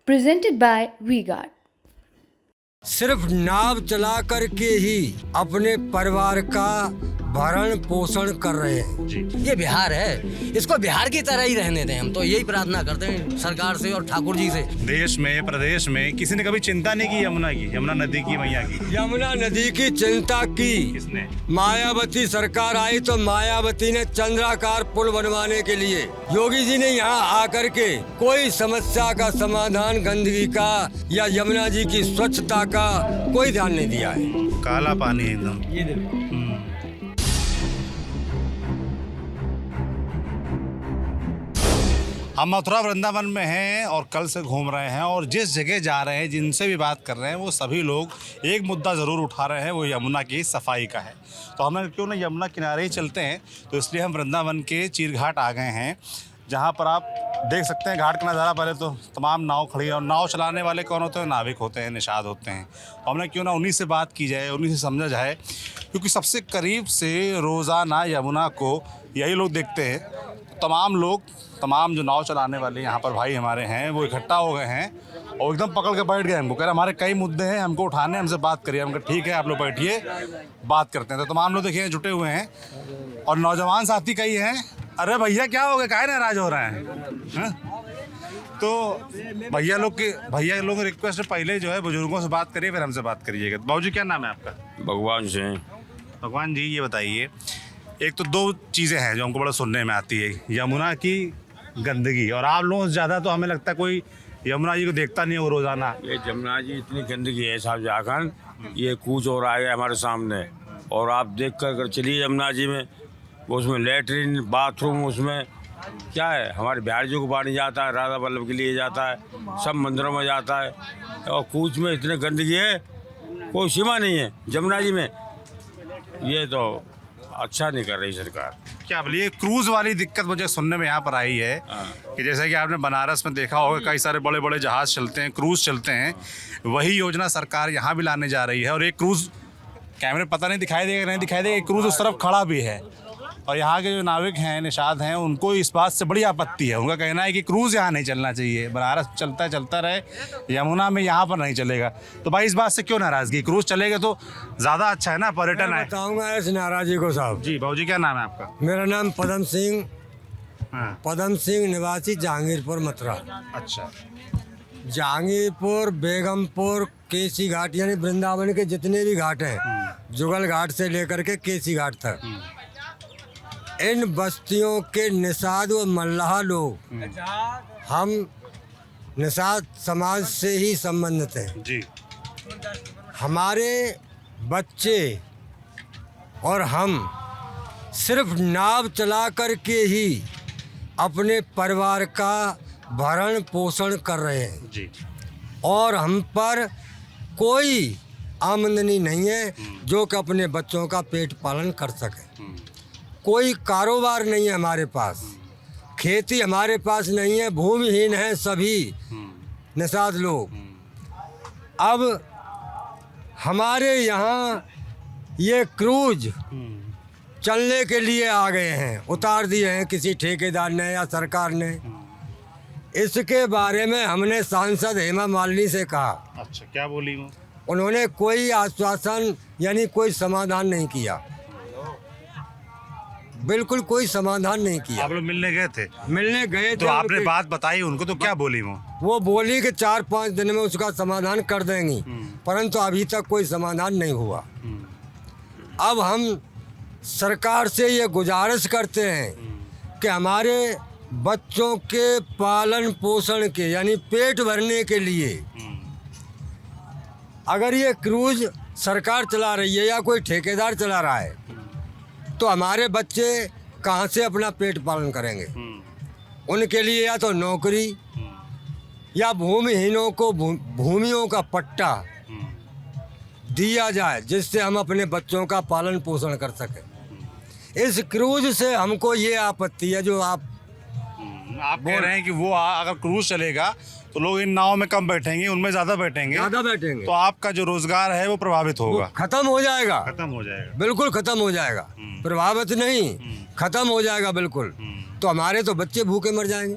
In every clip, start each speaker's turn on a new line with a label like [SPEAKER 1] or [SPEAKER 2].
[SPEAKER 1] presented by V-Guard.
[SPEAKER 2] सिर्फ नाव चला करके ही अपने परिवार का भरण पोषण कर रहे हैं।
[SPEAKER 3] ये बिहार है, इसको बिहार की तरह ही रहने दें। हम तो यही प्रार्थना करते हैं सरकार से और ठाकुर जी से।
[SPEAKER 4] देश में प्रदेश में किसी ने कभी चिंता नहीं की यमुना की, यमुना नदी की, मैया की।
[SPEAKER 2] यमुना नदी की चिंता की
[SPEAKER 4] किसने?
[SPEAKER 2] मायावती सरकार आई तो मायावती ने चंद्राकार पुल बनवाने के लिए योगी जी ने यहाँ आकर के कोई समस्या का समाधान, गंदगी का या यमुना जी की स्वच्छता का कोई ध्यान नहीं दिया है।
[SPEAKER 4] काला पानी एकदम।
[SPEAKER 3] ये देखो,
[SPEAKER 4] हम मथुरा वृंदावन में हैं और कल से घूम रहे हैं और जिस जगह जा रहे हैं, जिनसे भी बात कर रहे हैं, वो सभी लोग एक मुद्दा ज़रूर उठा रहे हैं, वो यमुना की सफाई का है। तो हमें क्यों ना यमुना किनारे ही चलते हैं, तो इसलिए हम वृंदावन के चीरघाट आ गए हैं, जहाँ पर आप देख सकते हैं घाट का नज़ारा। पहले तो तमाम नाव खड़ी है और नाव चलाने वाले कौन होते हैं? नाविक होते हैं, निषाद होते हैं। तो हमने क्यों ना उन्हीं से बात की जाए, उन्हीं से समझा जाए, क्योंकि सबसे करीब से रोज़ाना यमुना को यही लोग देखते हैं। तमाम जो नाव चलाने वाले यहाँ पर भाई हमारे हैं, वो इकट्ठा हो गए हैं और एकदम पकड़ के बैठ गए हमको। कह रहे हमारे कई मुद्दे हैं, हमको उठाने, हमसे बात करिए। हम कहा ठीक है, आप लोग बैठिए, बात करते हैं। तो तमाम लोग देखिए जुटे हुए हैं और नौजवान साथी कई हैं। अरे भैया क्या हो गया, काहे नाराज हो रहे हैं? तो भैया लोग की रिक्वेस्ट है, पहले जो है बुजुर्गों से बात करिए, फिर हमसे बात करिएगा। बाबू जी क्या नाम है आपका?
[SPEAKER 5] भगवान से।
[SPEAKER 4] भगवान जी ये बताइए, एक तो दो चीज़ें हैं जो हमको बड़ा सुनने में आती है, यमुना की गंदगी, और आप लोगों से ज़्यादा तो हमें लगता है कोई यमुना जी को देखता नहीं हो रोज़ाना।
[SPEAKER 5] ये यमुना जी इतनी गंदगी है साहब, जाकर ये कूच हो रहा है हमारे सामने, और आप देख कर चलिए यमुना जी में, उसमें लेटरिन बाथरूम, उसमें क्या है, हमारे बिहार जी को पानी जाता है, राधा वल्लभ के लिए जाता है, सब मंदिरों में जाता है, और कूच में इतनी गंदगी है, कोई सीमा नहीं है यमुना जी में। ये तो अच्छा नहीं कर रही सरकार।
[SPEAKER 4] क्या बोलिए, क्रूज़ वाली दिक्कत मुझे सुनने में यहाँ पर आई है कि जैसे कि आपने बनारस में देखा होगा, कई सारे बड़े बड़े जहाज़ चलते हैं, क्रूज़ चलते हैं, वही योजना सरकार यहाँ भी लाने जा रही है। और एक क्रूज़ कैमरे पता नहीं दिखाई देगा नहीं दिखाई देगा, एक क्रूज़ उस तरफ खड़ा भी है, और यहाँ के जो नाविक हैं, निषाद हैं, उनको इस बात से बड़ी आपत्ति है। उनका कहना है कि क्रूज़ यहाँ नहीं चलना चाहिए, बनारस चलता रहे, यमुना में यहाँ पर नहीं चलेगा। तो भाई इस बात से क्यों नाराज़गी? क्रूज़ चलेगा तो ज़्यादा अच्छा है ना, पर्यटन है।
[SPEAKER 2] बताऊंगा इस नाराजी को साहब।
[SPEAKER 4] जी बाबू जी क्या नाम है आपका?
[SPEAKER 2] मेरा नाम पदम सिंह,
[SPEAKER 4] हाँ।
[SPEAKER 2] पदम सिंह, निवासी जहांगीरपुर मथुरा।
[SPEAKER 4] अच्छा।
[SPEAKER 2] जहांगीरपुर, बेगमपुर, केसी घाट, यानी वृंदावन के जितने भी घाट हैं, जुगल घाट से लेकर के केसी घाट तक, इन बस्तियों के निषाद व मल्लाह लोग, हम निषाद समाज से ही संबंधित हैं
[SPEAKER 4] जी।
[SPEAKER 2] हमारे बच्चे और हम सिर्फ नाव चला करके ही अपने परिवार का भरण पोषण कर रहे हैं
[SPEAKER 4] जी।
[SPEAKER 2] और हम पर कोई आमदनी नहीं है जो कि अपने बच्चों का पेट पालन कर सके। कोई कारोबार नहीं है हमारे पास, खेती हमारे पास नहीं है, भूमिहीन है सभी निषाद लोग। अब हमारे यहाँ ये क्रूज चलने के लिए आ गए हैं, उतार दिए हैं किसी ठेकेदार ने या सरकार ने। इसके बारे में हमने सांसद हेमा मालिनी से कहा।
[SPEAKER 4] अच्छा, क्या बोली वो?
[SPEAKER 2] उन्होंने कोई आश्वासन यानी कोई समाधान नहीं किया, बिल्कुल कोई समाधान नहीं किया।
[SPEAKER 4] आप लोग मिलने गए थे?
[SPEAKER 2] मिलने गए
[SPEAKER 4] तो
[SPEAKER 2] थे,
[SPEAKER 4] आपने बात बताई उनको, तो क्या बोली
[SPEAKER 2] वो बोली कि 4-5 दिन में उसका समाधान कर देंगी, परंतु अभी तक कोई समाधान नहीं हुआ। अब हम सरकार से ये गुजारिश करते हैं कि हमारे बच्चों के पालन पोषण के यानी पेट भरने के लिए अगर ये क्रूज सरकार चला रही है या कोई ठेकेदार चला रहा है, तो हमारे बच्चे कहाँ से अपना पेट पालन करेंगे? उनके लिए या तो नौकरी या भूमिहीनों को भूमियों का पट्टा दिया जाए, जिससे हम अपने बच्चों का पालन पोषण कर सकें। इस क्रूज से हमको ये आपत्ति है जो आप
[SPEAKER 4] कह रहे हैं कि वो अगर क्रूज चलेगा तो लोग इन नाव में कम बैठेंगे, उनमें ज़्यादा बैठेंगे, तो आपका जो रोजगार है वो प्रभावित होगा,
[SPEAKER 2] खत्म हो जाएगा, बिल्कुल खत्म हो जाएगा। प्रभावित नहीं, खत्म हो जाएगा बिल्कुल। तो हमारे तो बच्चे भूखे मर जाएंगे।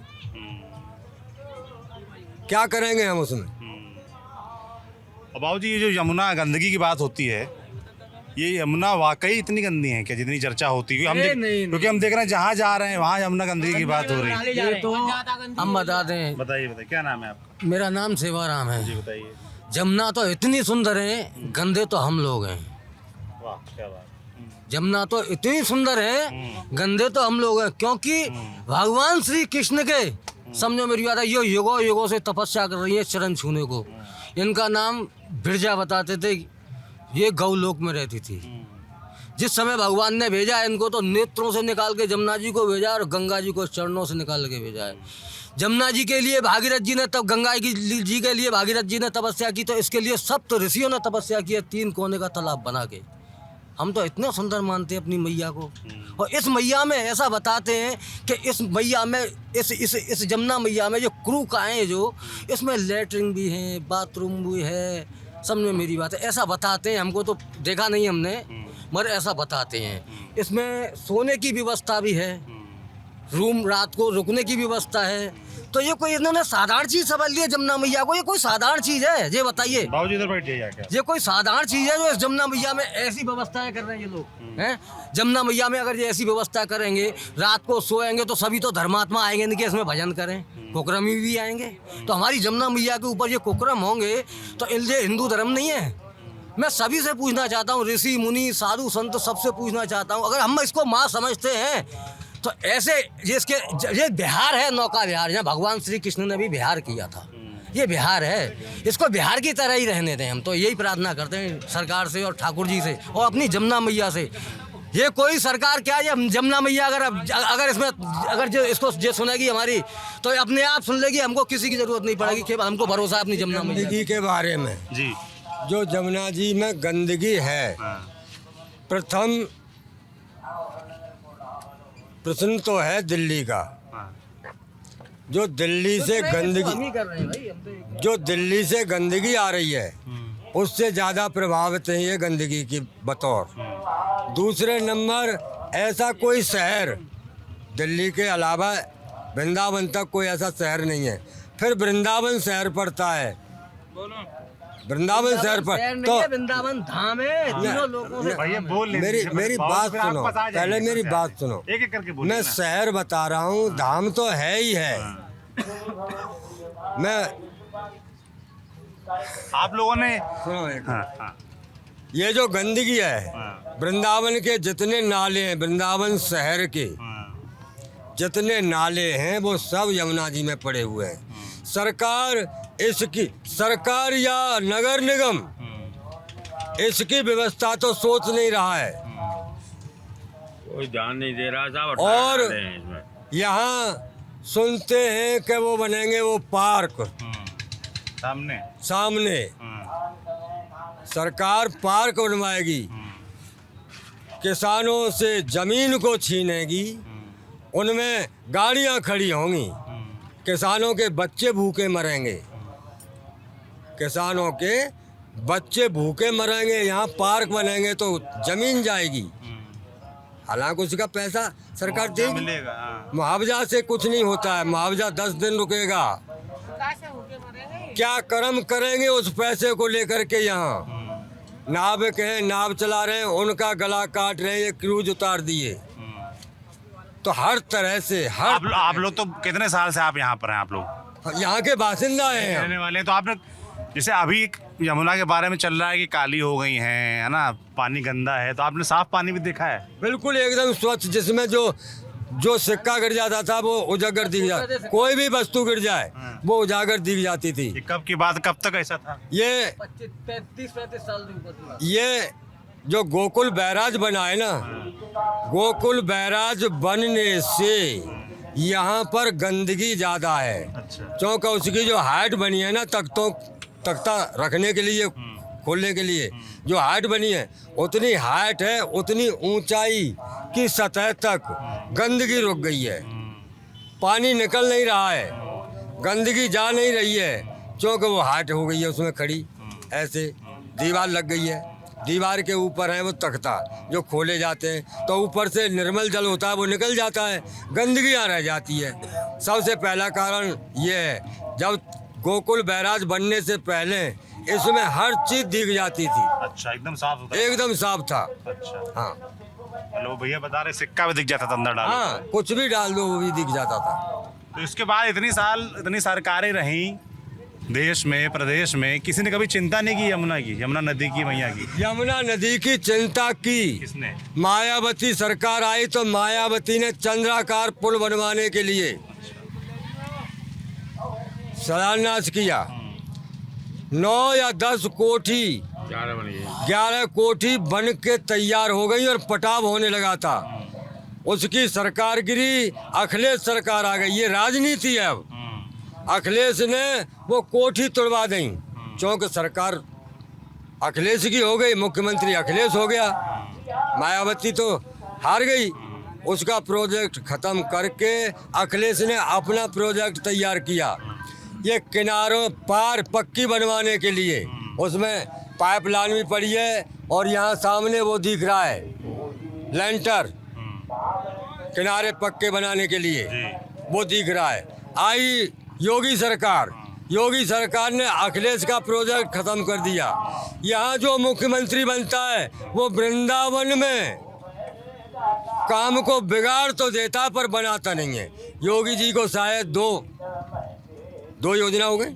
[SPEAKER 2] क्या करेंगे हम उसमें?
[SPEAKER 4] अब बाबू जी, ये जो यमुना गंदगी की बात होती है, ये यमुना वाकई इतनी गंदी है क्या जितनी चर्चा होती है? क्योंकि हम देख रहे हैं जहाँ जा रहे हैं वहाँ यमुना गंदगी की बात हो रही है।
[SPEAKER 3] ये तो हम बता दें,
[SPEAKER 4] बताइए क्या नाम है आपका?
[SPEAKER 3] मेरा नाम सेवाराम है।
[SPEAKER 4] जी बताइए।
[SPEAKER 3] जमुना तो इतनी सुंदर है, गंदे तो हम लोग हैं।
[SPEAKER 4] वाह क्या बात।
[SPEAKER 3] जमुना तो इतनी सुंदर है, गंदे तो हम लोग हैं, क्योंकि भगवान श्री कृष्ण के, समझो मेरी बात है, ये युगों युगों से तपस्या कर रही है चरण छूने को। इनका नाम बिरजा बताते थे, ये गौलोक में रहती थी। जिस समय भगवान ने भेजा इनको तो नेत्रों से निकाल के जमुना जी को भेजा और गंगा जी को चरणों से निकाल के भेजा है। जमुना जी के लिए भागीरथ जी ने, तब गंगा जी के लिए भागीरथ जी ने तपस्या की, तो इसके लिए सप्त ऋषियों ने तपस्या की है 3 कोने का तालाब बना के। हम तो इतना सुंदर मानते हैं अपनी मैया को। और इस मैया में ऐसा बताते हैं कि इस मैया में, इस जमुना मैया में जो क्रूकाएँ हैं, जो इसमें लेटरिन भी है, बाथरूम भी है, समझो मेरी बात है, ऐसा बताते हैं। हमको तो देखा नहीं हमने, मगर ऐसा बताते हैं। इसमें सोने की व्यवस्था भी है, रूम रात को रुकने की व्यवस्था है। तो ये कोई इन्होंने साधारण चीज समझ लिया जमुना मैया को? ये कोई साधारण चीज है? ये बताइए
[SPEAKER 4] बाबू जी, इधर बैठिए क्या?
[SPEAKER 3] ये कोई साधारण चीज है जो इस जमुना मैया में ऐसी व्यवस्थाएं कर रहे हैं ये लोग हैं? जमुना मैया में अगर ये ऐसी व्यवस्था करेंगे, रात को सोएंगे तो सभी तो धर्मात्मा आएंगे नहीं कि इसमें भजन करें, कुकर्मी भी आएंगे। तो हमारी जमुना मैया के ऊपर ये कुकर्म होंगे तो ये हिंदू धर्म नहीं है। मैं सभी से पूछना चाहता हूँ, ऋषि मुनि साधु संत सबसे पूछना चाहता हूँ, अगर हम इसको माँ समझते हैं तो ऐसे ये बिहार है, नौका विहार, जहाँ भगवान श्री कृष्ण ने भी बिहार किया था। ये बिहार है, इसको बिहार की तरह ही रहने दें। हम तो यही प्रार्थना करते हैं सरकार से और ठाकुर जी से और अपनी जमुना मैया से। ये कोई सरकार क्या, ये जमुना मैया अगर इसमें अगर जो इसको जो सुनेगी हमारी, तो अपने आप सुन लेगी, हमको किसी की जरूरत नहीं पड़ेगी। कि हमको भरोसा है अपनी जमुना मैया।
[SPEAKER 2] गंदगी के बारे में
[SPEAKER 4] जी,
[SPEAKER 2] जो जमुना जी में गंदगी है, प्रथम प्रश्न तो है दिल्ली का। जो दिल्ली से गंदगी, जो दिल्ली से गंदगी आ रही है, उससे ज़्यादा प्रभावित है ये गंदगी की बतौर। दूसरे नंबर, ऐसा कोई शहर दिल्ली के अलावा वृंदावन तक कोई ऐसा शहर नहीं है। फिर वृंदावन शहर पड़ता है, वृंदावन शहर पर तो
[SPEAKER 3] वृंदावन धाम है, तीनों लोगों से।
[SPEAKER 4] भैया बोल
[SPEAKER 2] मेरी बात सुनो, पहले मेरी बात सुनो।
[SPEAKER 4] एक एक करके बोलिए
[SPEAKER 2] मैं
[SPEAKER 4] ना।
[SPEAKER 2] शहर बता रहा हूँ, धाम तो है ही है। मैं
[SPEAKER 4] आप लोगों ने
[SPEAKER 2] सुनो एक,
[SPEAKER 4] हाँ,
[SPEAKER 2] ये जो गंदगी है, वृंदावन के जितने नाले हैं, वृंदावन शहर के जितने नाले हैं, वो सब यमुना जी में पड़े हुए हैं। सरकार या नगर निगम इसकी व्यवस्था तो सोच नहीं रहा है।
[SPEAKER 5] कोई ध्यान नहीं दे रहा साहब।
[SPEAKER 2] और
[SPEAKER 5] इसमें
[SPEAKER 2] यहाँ सुनते हैं कि वो बनेंगे वो पार्क सामने सरकार पार्क बनवाएगी, किसानों से जमीन को छीनेगी, उनमें गाड़ियाँ खड़ी होंगी, किसानों के बच्चे भूखे मरेंगे, किसानों के बच्चे भूखे मरेंगे। यहाँ पार्क बनेंगे तो जमीन जाएगी, हालांकि उसका पैसा सरकार देगी। मुआवजा से कुछ नहीं होता है, मुआवजा 10 दिन रुकेगा। क्या कर्म करेंगे उस पैसे को लेकर के? यहाँ नाव के नाव चला रहे हैं, उनका गला काट रहे हैं, ये क्रूज उतार दिए। तो हर तरह से
[SPEAKER 4] आप लोग तो कितने साल से आप यहाँ पर हैं? आप लोग
[SPEAKER 2] यहाँ के बासिंदा हैं,
[SPEAKER 4] रहने वाले हैं। तो आपने जैसे अभी यमुना के बारे में चल रहा है कि काली हो गई है ना, पानी गंदा है, तो आपने साफ पानी भी देखा है?
[SPEAKER 2] बिल्कुल एकदम स्वच्छ, जिसमें जो सिक्का गिर जाता था वो उजागर दिख जाता, कोई भी वस्तु गिर जाए वो उजागर दिख जाती थी।
[SPEAKER 4] ये कब की बात, कब तक ऐसा था?
[SPEAKER 2] ये
[SPEAKER 3] 35-35 साल
[SPEAKER 2] ये जो गोकुल बैराज बना है ना, गोकुल बैराज बनने से यहाँ पर गंदगी ज़्यादा है। क्योंकि उसकी जो हाइट बनी है ना, तख्ता रखने के लिए, खोलने के लिए जो हाइट बनी है, उतनी हाइट है, उतनी ऊंचाई की सतह तक गंदगी रुक गई है। पानी निकल नहीं रहा है, गंदगी जा नहीं रही है, क्योंकि वो हाइट हो गई है उसमें खड़ी, ऐसे दीवार लग गई है। दीवार के ऊपर है वो तख्ता, जो खोले जाते हैं तो ऊपर से निर्मल जल होता है वो निकल जाता है, गंदगी आ रह जाती है। सबसे पहला कारण ये है, जब गोकुल बैराज बनने से पहले इसमें हर चीज दिख जाती थी,
[SPEAKER 4] अच्छा, एकदम साफ सुथरा।
[SPEAKER 2] एकदम साफ था।
[SPEAKER 4] अच्छा,
[SPEAKER 2] हाँ
[SPEAKER 4] हेलो भैया बता रहे सिक्का भी दिख जाता था अंदर डालो।
[SPEAKER 2] हाँ, कुछ भी डाल दो वो भी दिख जाता था।
[SPEAKER 4] तो इसके बाद इतनी सरकारें रहीं देश में, प्रदेश में, किसी ने कभी चिंता नहीं की यमुना की, यमुना नदी की, मैया की?
[SPEAKER 2] यमुना नदी की चिंता की
[SPEAKER 4] किसने?
[SPEAKER 2] मायावती सरकार आई तो मायावती ने चंद्राकार पुल बनवाने के लिए शिलान्यास किया। 9 या 10 कोठी 11 कोठी बन के तैयार हो गई और पटाव होने लगा था। उसकी सरकार गिरी, अखिलेश सरकार आ गई। ये राजनीति है। अब अखिलेश ने वो कोठी तोड़वा दी, क्योंकि सरकार अखिलेश की हो गई, मुख्यमंत्री अखिलेश हो गया, मायावती तो हार गई। उसका प्रोजेक्ट खत्म करके अखिलेश ने अपना प्रोजेक्ट तैयार किया, ये किनारों पार पक्की बनवाने के लिए। उसमें पाइपलाइन भी पड़ी है और यहाँ सामने वो दिख रहा है लेंटर, किनारे पक्के बनाने के लिए वो दिख रहा है। आई योगी सरकार, योगी सरकार ने अखिलेश का प्रोजेक्ट खत्म कर दिया। यहाँ जो मुख्यमंत्री बनता है वो वृंदावन में काम को बिगाड़ तो देता पर बनाता नहीं है। योगी जी को शायद दो योजना हो गई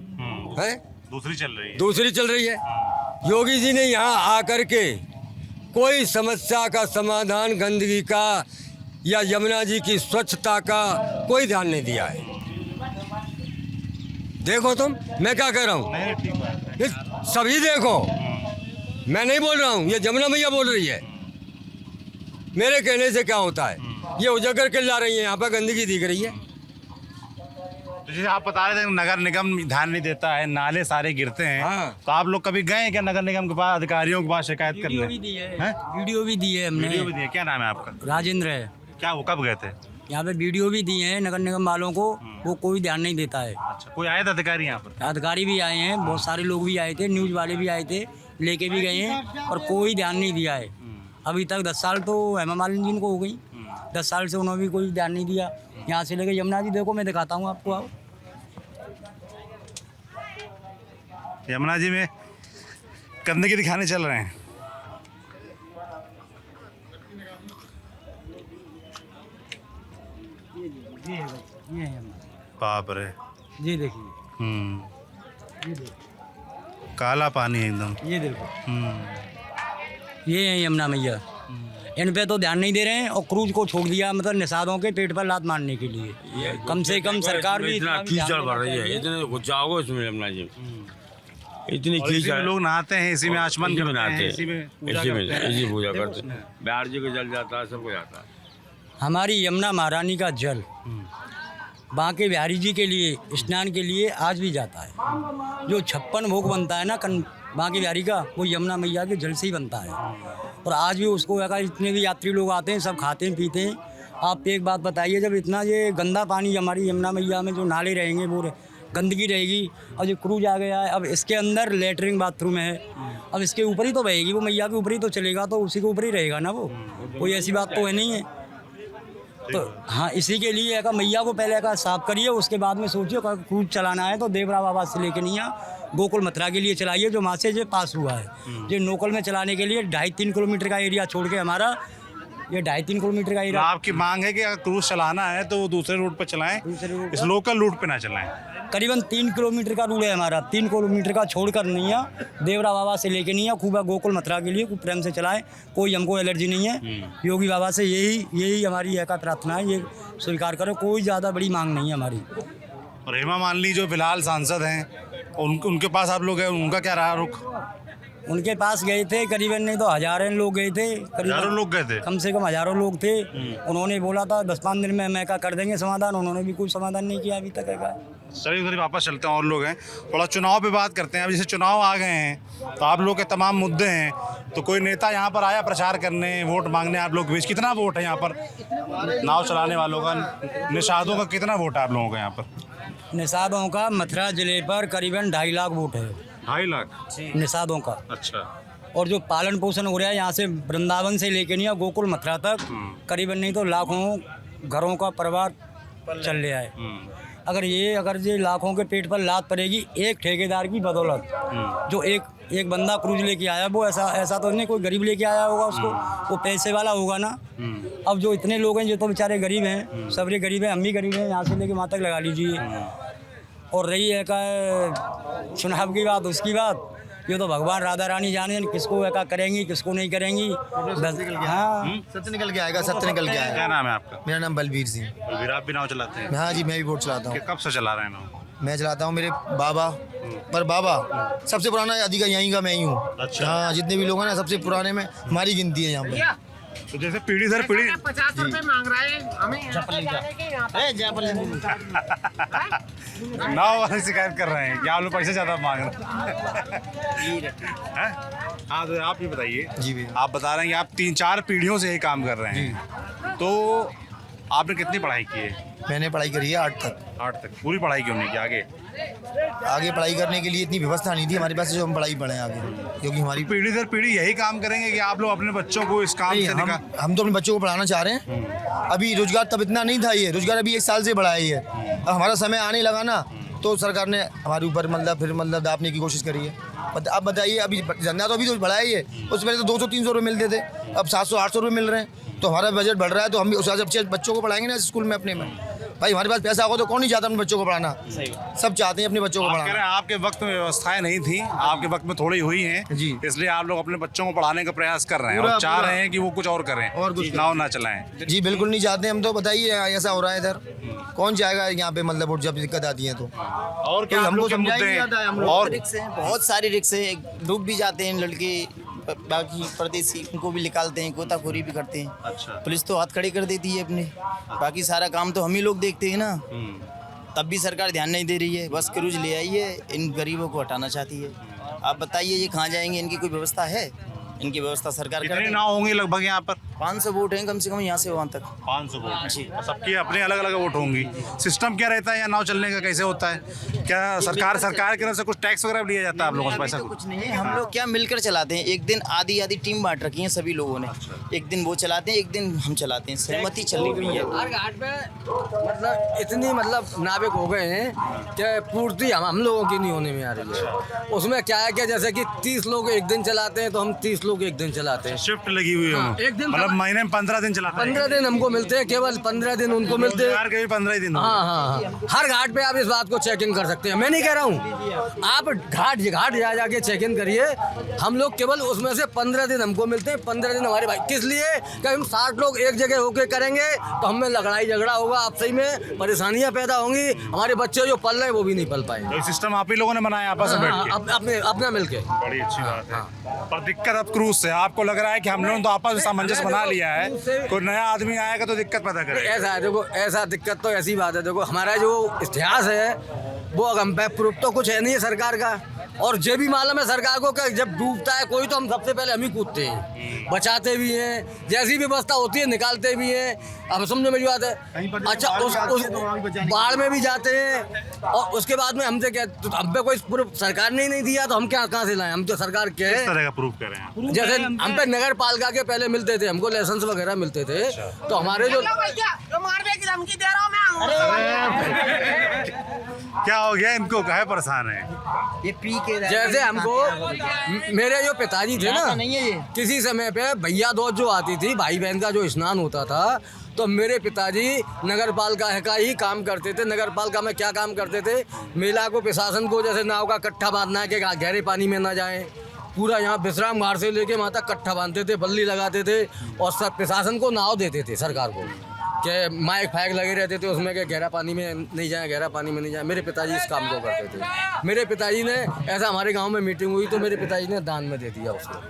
[SPEAKER 2] है,
[SPEAKER 4] दूसरी चल रही है।
[SPEAKER 2] दूसरी चल रही है। योगी जी ने यहाँ आकर के कोई समस्या का समाधान, गंदगी का या यमुना जी की स्वच्छता का कोई ध्यान नहीं दिया है। देखो तुम, मैं क्या कह रहा हूँ,
[SPEAKER 4] नहीं, ठीक बात है।
[SPEAKER 2] ये सभी देखो, मैं नहीं बोल रहा हूँ, ये जमुना मैया बोल रही है। मेरे कहने से क्या होता है, ये उजागर के ला रही है, यहाँ पर गंदगी दिख रही है।
[SPEAKER 4] तो जैसे आप बता रहे थे नगर निगम ध्यान नहीं देता है, नाले सारे गिरते हैं।
[SPEAKER 2] हाँ।
[SPEAKER 4] तो आप लोग कभी गए हैं क्या नगर निगम के पास, अधिकारियों के पास शिकायत करने?
[SPEAKER 6] वीडियो भी दी है,
[SPEAKER 4] हैं?
[SPEAKER 6] वीडियो भी दी है हमने।
[SPEAKER 4] वीडियो भी दिए। क्या नाम है आपका?
[SPEAKER 6] राजेंद्र है।
[SPEAKER 4] क्या वो कब गए थे?
[SPEAKER 6] यहाँ पे वीडियो भी दिए हैं नगर निगम वालों को, वो कोई ध्यान नहीं देता है।
[SPEAKER 4] अच्छा, कोई आए थे अधिकारी यहाँ पर?
[SPEAKER 6] अधिकारी भी आए हैं, बहुत सारे लोग भी आए थे, न्यूज़ वाले भी आए थे, लेके भी गए हैं और कोई ध्यान नहीं दिया है अभी तक। 10 साल तो हेमा मालिनी जी को हो गई, 10 साल से उन्होंने भी कोई ध्यान नहीं दिया। यहाँ से लेके यमुना जी देखो, मैं दिखाता हूँ आपको। आओ,
[SPEAKER 4] यमुना जी में गंदगी दिखाने चल रहे हैं।
[SPEAKER 6] ये है यमुना,
[SPEAKER 4] बाप रे।
[SPEAKER 6] ये देखिए, ये देखो,
[SPEAKER 4] काला पानी है एकदम।
[SPEAKER 6] ये देखो, ये है यमुना मैया। इन पे तो ध्यान नहीं दे रहे हैं और क्रूज को छोड़ दिया, मतलब निषादों के पेट पर लात मारने के लिए। कम से कम सरकार भी
[SPEAKER 5] इतना कीचड़ भर रही है, इतने घुस जाओगे इसमें यमुना जी, इतनी
[SPEAKER 4] और इसी
[SPEAKER 5] कीचड़।
[SPEAKER 4] में लोग नहाते हैं, इसी में आचमन
[SPEAKER 5] इसी में
[SPEAKER 4] करते
[SPEAKER 5] नहाते
[SPEAKER 4] हैं,
[SPEAKER 5] हैं,
[SPEAKER 4] इसी में पूजा
[SPEAKER 5] इसी
[SPEAKER 4] करते हैं।
[SPEAKER 5] में इसी पूजा करते हैं। बिहार जी को जल जाता है, सबको जाता है।
[SPEAKER 6] हमारी यमुना महारानी का जल बांके बिहारी जी के लिए स्नान के लिए आज भी जाता है। जो 56 भोग बनता है ना बांके बिहारी का, वो यमुना मैया के जल से ही बनता है। और आज भी उसको अगर इतने भी यात्री लोग आते हैं, सब खाते हैं पीते हैं। आप एक बात बताइए, जब इतना ये गंदा पानी हमारी यमुना मैया में जो नाले रहेंगे वो गंदगी रहेगी, और जो क्रूज आ गया है, अब इसके अंदर लेटरिन बाथरूम है, अब इसके ऊपर ही तो बहेगी वो, मैया के ऊपर ही तो चलेगा, तो उसी के ऊपर ही रहेगा ना वो। कोई ऐसी बात तो है नहीं है। तो हाँ, इसी के लिए का मैया को पहले का साफ करिए, उसके बाद में सोचिए क्रूज चलाना है तो देवरा बाबा से लेके नहीं गोकुल मथुरा के लिए चलाइए, जो वहाँ से जो पास हुआ है। जो लोकल में चलाने के लिए 2.5-3 किलोमीटर का एरिया छोड़ के हमारा ये 2.5-3 किलोमीटर का
[SPEAKER 4] तो
[SPEAKER 6] एरिया।
[SPEAKER 4] आपकी मांग है कि अगर क्रूज चलाना है तो वो दूसरे रूट पर चलाएं,
[SPEAKER 6] दूसरे रूट
[SPEAKER 4] इस लोकल रूट पे ना चलाएं।
[SPEAKER 6] करीबन 3 किलोमीटर का रूट है हमारा, 3 किलोमीटर का छोड़कर नहीं है, देवरा बाबा से लेके नहीं है, खूब गोकुल मथुरा के लिए खूब प्रेम से चलाएं। कोई हमको एलर्जी नहीं है। योगी बाबा से यही हमारी एक प्रार्थना है, ये स्वीकार करो, कोई ज़्यादा बड़ी मांग नहीं है हमारी।
[SPEAKER 4] और हेमा मालिनी जो फिलहाल सांसद हैं, उनके पास आप लोग गए, उनका क्या रहा रुख?
[SPEAKER 6] उनके पास गए थे, करीबन नहीं तो हजारों लोग गए थे,
[SPEAKER 4] हजारों लोग गए थे।
[SPEAKER 6] कम से कम हजारों लोग थे। उन्होंने बोला था 10-5 दिन में मैं क्या कर देंगे समाधान, उन्होंने भी कोई समाधान नहीं किया अभी तक है।
[SPEAKER 4] चलिए उधर वापस चलते हैं, और लोग हैं, थोड़ा चुनाव पे बात करते हैं। अब जैसे चुनाव आ गए हैं तो आप लोग के तमाम मुद्दे हैं, तो कोई नेता यहाँ पर आया प्रचार करने, वोट मांगने आप लोग के बीच? कितना वोट है यहाँ पर नाव चलाने वालों का, निषादों का कितना वोट है आप लोगों का यहाँ पर?
[SPEAKER 6] निषादों का मथुरा जिले पर करीबन 2.5 लाख वोट है
[SPEAKER 4] 2.5 लाख
[SPEAKER 6] निषादों का।
[SPEAKER 4] अच्छा।
[SPEAKER 6] और जो पालन पोषण हो रहा है यहाँ से वृंदावन से लेके नहीं गोकुल मथुरा तक, करीबन नहीं तो लाखों घरों का परिवार चल रहा है। अगर ये लाखों के पेट पर लात पड़ेगी एक ठेकेदार की बदौलत, जो एक बंदा क्रूज लेके आया, वो ऐसा तो नहीं कोई गरीब लेके आया होगा उसको, वो पैसे वाला होगा ना। अब जो इतने लोग हैं जो तो बेचारे गरीब हैं, सबरे गरीब हैं, हम भी गरीब हैं, यहाँ से लेके वहाँ तक लगा लीजिए। और रही है का चुनाव की बात, उसकी बात, ये तो भगवान राधा रानी जाने किसको ऐसा करेंगी किसको नहीं करेंगी। हाँ,
[SPEAKER 7] सत्य निकल के आएगा, सत्य निकल के आएगा।
[SPEAKER 4] क्या नाम है आपका?
[SPEAKER 7] मेरा नाम बलबीर सिंह।
[SPEAKER 4] फिर आप भी नाव चलाते हैं?
[SPEAKER 7] हाँ जी, मैं भी बोट चलाता हूँ।
[SPEAKER 4] कब से चला रहे हैं नाव?
[SPEAKER 7] मैं चलाता हूँ, मेरे बाबा, पर बाबा सबसे पुराना अधिका यहीं का मैं ही हूँ।
[SPEAKER 4] अच्छा।
[SPEAKER 7] हाँ, जितने भी लोग हैं ना सबसे पुराने में हमारी गिनती है यहाँ पे।
[SPEAKER 4] तो जैसे पीढ़ी दर पीढ़ी
[SPEAKER 8] 50 रुपए मांग रहा है हमें
[SPEAKER 4] नाव वाले शिकायत कर रहे हैं कि आप लोग पैसे ज़्यादा मांग रहे हैं। हाँ, तो आप ही बताइए।
[SPEAKER 7] जी भैया।
[SPEAKER 4] आप बता रहे हैं कि आप 3-4 पीढ़ियों से ये काम कर रहे हैं, तो आपने कितनी पढ़ाई की है?
[SPEAKER 7] मैंने पढ़ाई करी है 8 तक।
[SPEAKER 4] 8 तक। पूरी पढ़ाई क्यों नहीं की आगे?
[SPEAKER 7] आगे पढ़ाई करने के लिए इतनी व्यवस्था नहीं थी हमारे पास, जो हम पढ़ाई पढ़े आगे, क्योंकि हमारी
[SPEAKER 4] पीढ़ी दर पीढ़ी यही काम करेंगे कि आप लोग अपने बच्चों को इस काम
[SPEAKER 7] नहीं,
[SPEAKER 4] से
[SPEAKER 7] हम तो अपने बच्चों को पढ़ाना चाह रहे हैं। अभी रोजगार तब इतना नहीं था, ये रोजगार अभी 1 साल से बढ़ा है। अब हमारा समय आने लगा ना, तो सरकार ने हमारे ऊपर मतलब दापने की कोशिश करी है। अब बताइए, अभी धंधा तो अभी तो बढ़ा ही है, उससे पहले तो 200-300 रुपये मिलते थे, अब 700-800 रुपये मिल रहे हैं। तो हमारा बजट बढ़ रहा है, तो हम भी उस हिसाब से बच्चों को पढ़ाएंगे ना स्कूल में अपने में। भाई हमारे पास पैसा होगा तो कौन नहीं चाहता अपने बच्चों को पढ़ाना, सब चाहते हैं अपने बच्चों को
[SPEAKER 4] आप कह
[SPEAKER 7] पढ़ाना।
[SPEAKER 4] रहे हैं आपके वक्त में व्यवस्थाएं नहीं थी, आपके वक्त में थोड़ी हुई हैं
[SPEAKER 7] जी।
[SPEAKER 4] इसलिए आप लोग अपने बच्चों को पढ़ाने का प्रयास कर रहे हैं
[SPEAKER 7] पूरा-
[SPEAKER 4] और चाह
[SPEAKER 7] पूरा।
[SPEAKER 4] रहे हैं कि वो कुछ और करें
[SPEAKER 7] और कुछ
[SPEAKER 4] नाव ना चलाएं।
[SPEAKER 7] जी बिल्कुल नहीं चाहते हम तो। बताइए ऐसा हो रहा है इधर, कौन जाएगा यहाँ पे, मतलब जब दिक्कत आती है तो।
[SPEAKER 4] और क्या
[SPEAKER 7] कोई
[SPEAKER 4] हम
[SPEAKER 7] हमको
[SPEAKER 4] लोग के
[SPEAKER 7] समझाया
[SPEAKER 4] मुद्दे
[SPEAKER 7] नहीं जाता है, हम
[SPEAKER 4] हैं?
[SPEAKER 7] लोग
[SPEAKER 4] और
[SPEAKER 9] रिक्स हैं, बहुत सारे रिक्स हैं, डूब भी जाते हैं लड़के, बाकी परदेसी उनको भी निकालते हैं, गोताखोरी भी करते हैं।
[SPEAKER 4] अच्छा।
[SPEAKER 9] पुलिस तो हाथ खड़े कर देती है अपने, बाकी सारा काम तो हम ही लोग देखते हैं ना। तब भी सरकार ध्यान नहीं दे रही है, बस क्रूज ले आई है, इन गरीबों को हटाना चाहती है। आप बताइए ये कहाँ जाएंगे, इनकी कोई व्यवस्था है? इनकी व्यवस्था सरकार कर
[SPEAKER 4] कितनी
[SPEAKER 9] दे।
[SPEAKER 4] नाव होंगी लगभग यहाँ पर?
[SPEAKER 9] 500 बोट हैं कम से कम यहाँ से वहाँ तक।
[SPEAKER 4] 500 वोट
[SPEAKER 9] जी।
[SPEAKER 4] सबकी अपने अलग अलग वोट होंगी। सिस्टम क्या रहता है यहाँ नाव चलने का, कैसे होता है? क्या सरकार की तरफ से कुछ टैक्स वगैरह लिया जाता है आप लोगों से
[SPEAKER 9] अभी
[SPEAKER 4] पैसा?
[SPEAKER 9] तो कुछ नहीं है, हम लोग क्या मिलकर चलाते हैं। एक दिन आधी टीम बांट रखी है सभी लोगों ने, एक दिन वो चलाते हैं, एक दिन हम चलाते हैं, सहमति चल रही है।
[SPEAKER 3] हर घाट पे मतलब इतनी नाविक हो गए हैं कि पूर्ति हम लोगों की नहीं होने में आ रही है। उसमें क्या है कि जैसे कि 30 लोग एक दिन चलाते हैं, तो हम 30 लोग एक दिन चलाते हैं।
[SPEAKER 4] शिफ्ट लगी हुई है
[SPEAKER 3] हाँ, एक दिन
[SPEAKER 4] मतलब महीने में 15 दिन चलाते हैं।
[SPEAKER 3] 15 दिन हमको मिलते हैं, केवल 15 दिन उनको मिलते हैं।
[SPEAKER 4] रोजगार के भी 15 ही दिन होंगे।
[SPEAKER 3] हाँ, हर घाट पे आप इस बात को चेक इन कर सकते हैं। मैं नहीं कह रहा हूँ, आप घाट जा जाके चेक इन करिए। हम लोग केवल उसमें से 15 दिन हमको मिलते हैं। 15 दिन हमारे भाई, किस लिए कि हम 60 लोग एक जगह होके करेंगे तो हमें लड़ाई झगड़ा होगा, आपस में परेशानियां पैदा होंगी, हमारे बच्चे जो पल रहे हैं वो भी नहीं पल पाएंगे।
[SPEAKER 4] ये सिस्टम आप ही लोगों ने बनाया आपस में बैठ के?
[SPEAKER 3] अपना मिलके।
[SPEAKER 4] बड़ी अच्छी बात है। पर दिक्कत अब क्रूज से आपको लग रहा है कि हम लोगों ने तो आपस में सामंजस्य बना लिया है, कोई नया आदमी आएगा तो दिक्कत पैदा करेगा।
[SPEAKER 3] ऐसा है, देखो ऐसा दिक्कत तो ऐसी बात है, देखो हमारा जो इतिहास है वो हम पे प्रूफ तो कुछ है नहीं है सरकार का। और ये भी मालूम है सरकार को कि जब डूबता है कोई तो हम सबसे पहले हम ही कूदते हैं, बचाते भी हैं, जैसी भी व्यवस्था होती है निकालते भी हैं। अब समझो मेरी बात है। अच्छा, उस बाढ़ में भी जाते हैं और उसके बाद में हमसे क्या, तो हम पे कोई प्रूफ सरकार ने ही नहीं दिया तो हम क्या कहाँ से लाएं? हम तो सरकार के
[SPEAKER 4] किस तरह का प्रूफ कर रहे हैं?
[SPEAKER 3] जैसे हम पे नगर पालिका के पहले मिलते थे, हमको लाइसेंस वगैरह मिलते थे, तो हमारे जो
[SPEAKER 4] क्या हो गया इनको, काहे परेशान है?
[SPEAKER 9] ये पी के
[SPEAKER 3] जैसे हमको मेरे जो पिताजी थे ना,
[SPEAKER 9] नहीं है ये।
[SPEAKER 3] किसी समय पे भैया दूज जो आती थी, भाई बहन का जो स्नान होता था, तो मेरे पिताजी नगर पालिका का ही काम करते थे। नगर पालिका में क्या काम करते थे, मेला को प्रशासन को जैसे नाव का कट्ठा बांधना है कि गहरे पानी में ना जाए, पूरा यहाँ विश्राम घाट से लेके वहाँ तक कट्ठा बांधते थे, बल्ली लगाते थे और सब प्रशासन को नाव देते थे सरकार को, कि माइक फाइक लगे रहते थे उसमें कि गहरा पानी में नहीं जाए, गहरा पानी में नहीं जाए। मेरे पिताजी इस काम को करते थे। मेरे पिताजी ने ऐसा, हमारे गांव में मीटिंग हुई तो मेरे पिताजी ने दान में दे दिया उसको।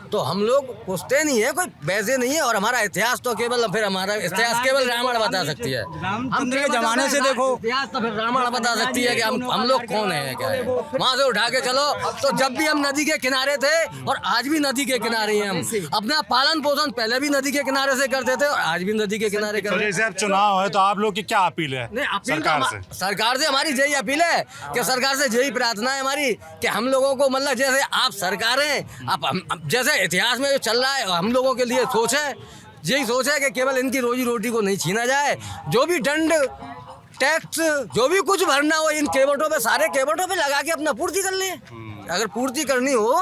[SPEAKER 3] तो हम लोग पूछते नहीं है, कोई वैसे नहीं है। और हमारा इतिहास तो केवल, फिर हमारा इतिहास केवल रावण बता सकती है। हम
[SPEAKER 6] के जमाने से देखो,
[SPEAKER 3] इतिहास तो फिर रावण बता सकती है कि हम लोग कौन है, क्या है। वहाँ से उठा के चलो तो जब भी हम नदी के किनारे थे और आज भी नदी के किनारे हैं। हम अपना पालन पोषण पहले भी नदी के किनारे से करते थे और आज भी नदी के किनारे
[SPEAKER 4] तो
[SPEAKER 3] करते हैं।
[SPEAKER 4] जैसे अब चुनाव है तो आप लोग की क्या अपील है
[SPEAKER 3] नहीं, अपील
[SPEAKER 4] सरकार
[SPEAKER 3] तो
[SPEAKER 4] से?
[SPEAKER 3] सरकार से हमारी यही अपील है कि सरकार से यही प्रार्थना है हमारी कि हम लोगों को, मतलब जैसे आप सरकार हैं, आप जैसे इतिहास में जो चल रहा है, हम लोगों के लिए सोच है, यही सोच है कि केवल इनकी रोजी रोटी को नहीं छीना जाए। जो भी दंड टैक्स जो भी कुछ भरना हो इन केवटों पे, सारे केवटों पे लगा के अपना पूर्ति कर ले। अगर पूर्ति करनी हो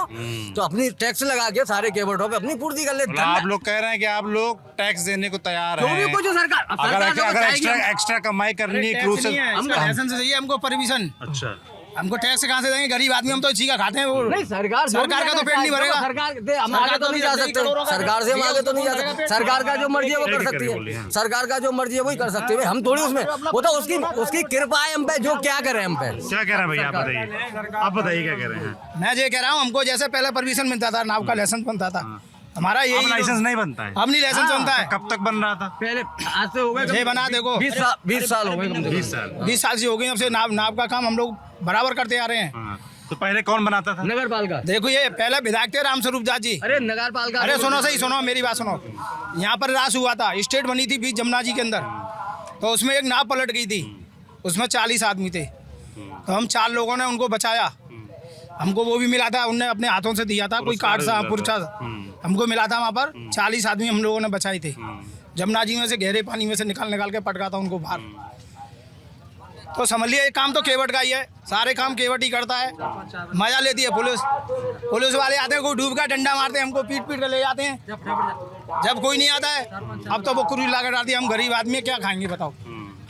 [SPEAKER 3] तो अपनी टैक्स लगा के सारे केवटों पे अपनी पूर्ति कर ले।
[SPEAKER 4] मतलब आप लोग कह रहे हैं कि आप लोग टैक्स देने को तैयार
[SPEAKER 3] जो भी
[SPEAKER 4] हैं,
[SPEAKER 3] कुछ सरकार
[SPEAKER 4] अगर एक्स्ट्रा कमाई करनी है क्रूज से।
[SPEAKER 7] हमको लाइसेंस चाहिए, हमको परमिशन।
[SPEAKER 4] अच्छा,
[SPEAKER 7] हमको टैक्स कहाँ से देंगे? गरीब आदमी हम तो इसी का खाते हैं। वो
[SPEAKER 3] नहीं, सरकार
[SPEAKER 7] का तो पेट नहीं भरेगा।
[SPEAKER 3] सरकार हम आगे तो नहीं जा सकते, सरकार से हम आगे तो नहीं जा सकते। सरकार का जो मर्जी है वो कर सकती है, सरकार का जो मर्जी है वही कर सकती है। हम थोड़ी उसमें, वो तो उसकी कृपा है हम पे, जो क्या करें हम पे।
[SPEAKER 4] क्या कह रहे हैं भैया, आप बताइए, आप बताइए क्या कह रहे हैं।
[SPEAKER 7] मैं ये कह रहा हूँ, हमको जैसे पहले परमिशन मिलता था, नाव का लाइसेंस बनता था, हमारा
[SPEAKER 4] अब
[SPEAKER 7] यही
[SPEAKER 4] लाइसेंस नहीं बनता है।
[SPEAKER 7] अब नहीं लाइसेंस बनता है।
[SPEAKER 4] कब तक बन रहा था?
[SPEAKER 3] पहले आज से हो गए
[SPEAKER 7] ये बना देखो
[SPEAKER 3] 20 साल हो गए,
[SPEAKER 7] 20 साल से हो गए। अब से नाव का काम हम लोग बराबर करते आ रहे हैं।
[SPEAKER 4] हाँ, तो पहले कौन बनाता था?
[SPEAKER 3] नगर पालिका।
[SPEAKER 7] देखो ये पहले विधायक थे राम स्वरूप दास जी।
[SPEAKER 3] अरे नगर पालिका,
[SPEAKER 7] अरे सुनो, सही सुनो, मेरी बात सुनो। यहाँ पर रास हुआ था, स्टेट बनी थी बीच जमुना जी के अंदर, तो उसमें एक नाव पलट गई थी, उसमें 40 आदमी थे, तो हम 4 लोगों ने उनको बचाया। हमको वो भी मिला था, उनने अपने हाथों से दिया था, कोई कार्ड सा पुरस्कार हमको मिला था। वहाँ पर 40 आदमी हम लोगों ने बचाए थे। जमुना जी में से गहरे पानी में से निकाल के पटका था उनको बाहर। तो समझ लिया, ये काम तो केवट का ही है, सारे काम केवट ही करता है। मजा लेती है पुलिस वाले आते हैं, कोई डूब का डंडा मारते हैं, हमको पीट कर ले जाते हैं जब कोई नहीं आता है। अब तो वो कुरी लाकर डालती है, हम गरीब आदमी क्या खाएंगे बताओ।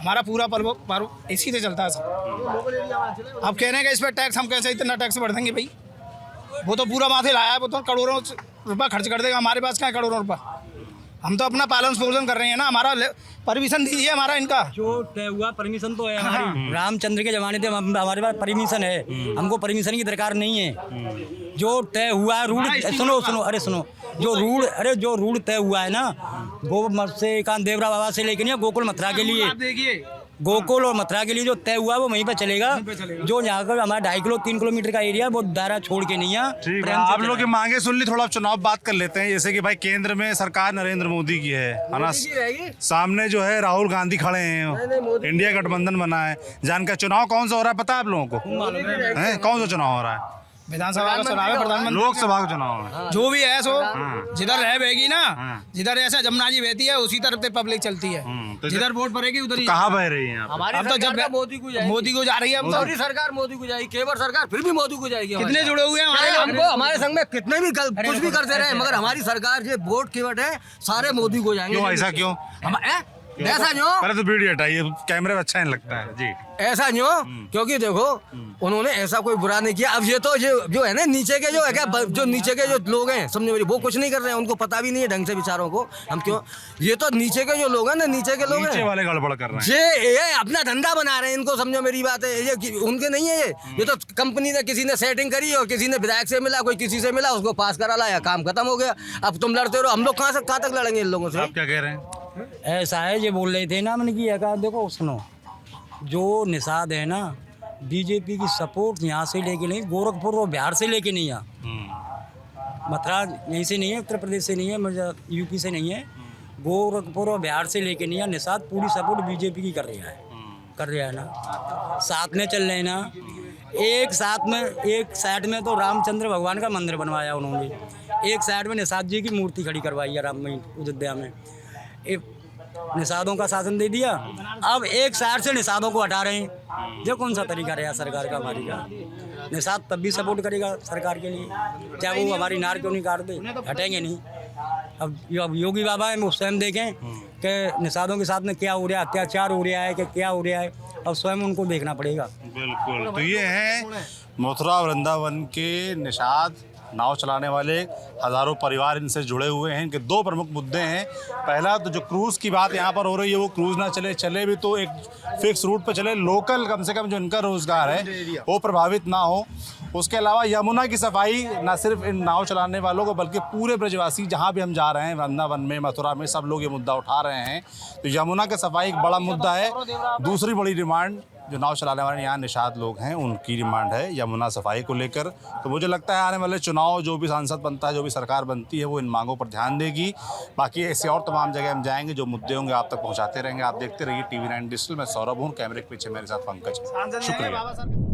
[SPEAKER 7] हमारा पूरा पर्व इसी से चलता है सब। अब कह रहे हैं कि इस पर टैक्स, हम कैसे इतना टैक्स बढ़ देंगे भाई? वो तो पूरा माथे लाया है, वो तो करोड़ों रुपया खर्च कर देगा, हमारे पास क्या है करोड़ों रुपया? हम तो अपना पालन पोषण कर रहे हैं ना। हमारा परमिशन दीजिए, हमारा इनका
[SPEAKER 6] जो तय हुआ परमिशन तो है हमारी, रामचंद्र के जमाने से हमारे पास परमिशन है, हमको परमिशन की दरकार नहीं है। जो तय हुआ है रूल, सुनो, जो रूल तय हुआ है ना, गोमत से कान देवरा बाबा से लेके नहीं, गोकुल मथुरा के लिए,
[SPEAKER 7] देखिए
[SPEAKER 6] गोकुल और मथुरा के लिए जो तय हुआ है वो वहीं पर चलेगा। जो यहाँ का हमारा 2.5 किलोमीटर का एरिया, वो दायरा छोड़ के नहीं है।
[SPEAKER 4] ठीक है, आप लोग की मांगे सुन ली, थोड़ा चुनाव बात कर लेते हैं। जैसे कि भाई केंद्र में सरकार नरेंद्र मोदी की है ना, सामने जो है राहुल गांधी खड़े हैं, इंडिया गठबंधन बना है। जानकर चुनाव कौन सा हो रहा है पता है आप लोगों को? कौन सा चुनाव हो रहा है?
[SPEAKER 7] विधानसभा का चुनाव है, प्रधानमंत्री
[SPEAKER 4] लोकसभा का चुनाव है।
[SPEAKER 7] जो भी है सो जिधर रह बहेगी ना, जिधर ऐसा जमुना जी बहती है उसी तरफ से पब्लिक चलती है।
[SPEAKER 4] तो
[SPEAKER 7] जिधर वोट पड़ेगी उधर ही।
[SPEAKER 4] कहाँ बह रही है आप?
[SPEAKER 3] हमारी
[SPEAKER 7] अब तो जब
[SPEAKER 3] सरकार
[SPEAKER 7] मोदी को जा रही है, अब तो
[SPEAKER 3] मोदी सरकार मोदी को जाएगी, केवल सरकार फिर भी मोदी को जाएगी।
[SPEAKER 7] कितने जुड़े हुए हैं हमारे?
[SPEAKER 3] हमको हमारे संग में कितने भी कुछ भी करते रहे, मगर हमारी सरकार जो वोट केवट है सारे मोदी को जाएंगे।
[SPEAKER 4] क्यों ऐसा क्यों?
[SPEAKER 3] ऐसा क्यों?
[SPEAKER 4] पहले तो वीडियो हटाइए, कैमरे में अच्छा नहीं लगता है जी।
[SPEAKER 3] ऐसा क्यों? क्योंकि देखो उन्होंने ऐसा कोई बुरा नहीं किया। अब ये तो जो है ना नीचे के जो है क्या, जो नीचे के जो लोग हैं समझो मेरी, वो कुछ नहीं कर रहे हैं, उनको पता भी नहीं है ढंग से बेचारों को। हम क्यों, ये तो नीचे के जो लोग हैं ना, नीचे के लोग
[SPEAKER 4] नीचे
[SPEAKER 3] हैं,
[SPEAKER 4] वाले गड़बड़ कर रहे हैं।
[SPEAKER 3] ये अपना धंधा बना रहे हैं, इनको समझो मेरी बात है। ये उनके नहीं है, ये तो कंपनी ने किसी ने सेटिंग करी और किसी ने विधायक से मिला, कोई किसी से मिला, उसको पास करा लाया, काम खत्म हो गया। अब तुम लड़ते रहो, हम लोग कहाँ तक लड़ेंगे इन लोगों से?
[SPEAKER 4] आप क्या कह रहे हैं?
[SPEAKER 6] ऐसा है, ये बोल रहे थे ना मैंने कि देखो सुनो, जो निषाद है ना, बीजेपी की सपोर्ट यहाँ से लेके नहीं, गोरखपुर और बिहार से लेके नहीं है, मथुरा यहीं से नहीं है, उत्तर प्रदेश से नहीं है, यूपी से नहीं है, गोरखपुर और बिहार से लेके नहीं है। निषाद पूरी सपोर्ट बीजेपी की कर रहा है ना, साथ में चल रहे हैं ना। एक साइड में तो रामचंद्र भगवान का मंदिर बनवाया उन्होंने, एक साइड में निषाद जी की मूर्ति खड़ी करवाई है राम अयोध्या में। निषादों का शासन दे दिया, अब एक साइड से निषादों को हटा रहे हैं। ये कौन सा तरीका रहा सरकार का हमारी का? निषाद तब भी सपोर्ट करेगा सरकार के लिए, चाहे वो हमारी नार क्यों नहीं काट दे, हटेंगे नहीं। अब योगी बाबा है, वो स्वयं देखें कि निषादों के साथ में क्या हो रहा है, अत्याचार हो रहा है कि क्या हो रहा है, अब स्वयं उनको देखना पड़ेगा।
[SPEAKER 4] बिल्कुल, तो ये है मथुरा वृंदावन के निषाद, नाव चलाने वाले हज़ारों परिवार इनसे जुड़े हुए हैं। इनके 2 प्रमुख मुद्दे हैं। पहला तो जो क्रूज़ की बात यहाँ पर हो रही है, वो क्रूज़ ना चले भी तो एक फिक्स रूट पर चले, लोकल कम से कम जो इनका रोज़गार है वो प्रभावित ना हो। उसके अलावा यमुना की सफाई ना सिर्फ इन नाव चलाने वालों को बल्कि पूरे ब्रजवासी जहाँ भी हम जा रहे हैं, वृंदावन में, मथुरा में, सब लोग ये मुद्दा उठा रहे हैं। तो यमुना की सफाई एक बड़ा मुद्दा है। दूसरी बड़ी डिमांड जो नाव चलाने वाले यहाँ निषाद लोग हैं, उनकी डिमांड है यमुना सफाई को लेकर। तो मुझे लगता है आने वाले चुनाव, जो भी सांसद बनता है, जो भी सरकार बनती है, वो इन मांगों पर ध्यान देगी। बाकी ऐसे और तमाम जगह हम जाएंगे, जो मुद्दे होंगे आप तक पहुँचाते रहेंगे। आप देखते रहिए TV9 डिजिटल। मैं सौरभ हूँ, कैमरे के पीछे मेरे साथ पंकज। शुक्रिया।